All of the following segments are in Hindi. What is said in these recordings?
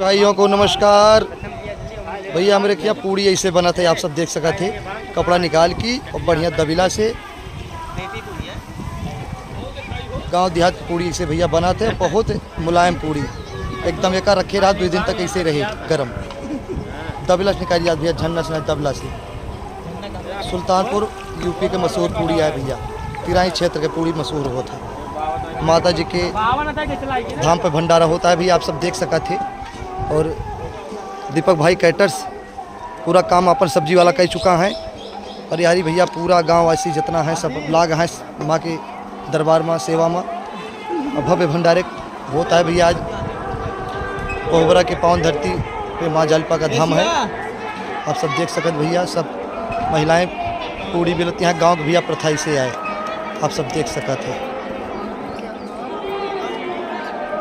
भाइयों को नमस्कार। भैया मेरे क्या पूड़ी ऐसे बना थे, आप सब देख सका थे। कपड़ा निकाल की और बढ़िया दबीला से गांव देहात की पूड़ी ऐसे भैया बना थे। बहुत मुलायम पूड़ी एकदम एक रखे रहा 2 दिन तक ऐसे रहे गरम। दबीला से निकाली आज भैया, झन्ना से दबला से। सुल्तानपुर यूपी के मशहूर पूड़ी है भैया, तिराई क्षेत्र के पूड़ी मशहूर होता है। माता जी के धाम पे भंडारा होता है भैया, आप सब देख सका थे। और दीपक भाई कैटर्स पूरा काम अपन सब्जी वाला कर चुका है। और यारी भैया पूरा गांव ऐसी जितना है सब लाग हैं माँ के दरबार में सेवा में। भव्य भंडारे होता है भैया। आज कोहबरा के पावन धरती पे माँ जालिपा का धाम है, आप सब देख सकते भैया। सब महिलाएं पूड़ी बेलती हैं, गांव के भैया प्रथाई से आए, आप सब देख सकते थे।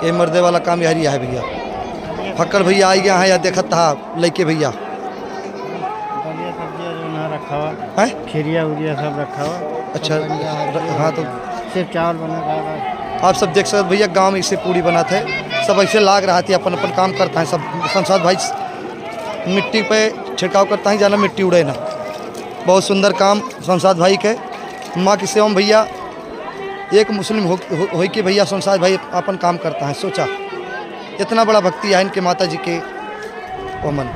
ये मर्दे वाला काम यारी है भैया। फक्कड़ भैया आई गया है या देखत था लैके भैया रखा हुआ है, खीरिया उरिया सब रखा हुआ। अच्छा हाँ, तो सिर्फ चावल बना। आप सब देख सकते भैया, गांव में इससे पूड़ी बनाते हैं। सब ऐसे लाग रहा थी, अपन अपन काम करता है सब। संसाद भाई मिट्टी पे छिड़काव करता है, जाना मिट्टी उड़े ना। बहुत सुंदर काम संसाद भाई के। माँ की सेवा में भैया एक मुस्लिम हो के भैया संसाद भाई अपन काम करता है। सोचा इतना बड़ा भक्ति है इनके माता जी के ओमन।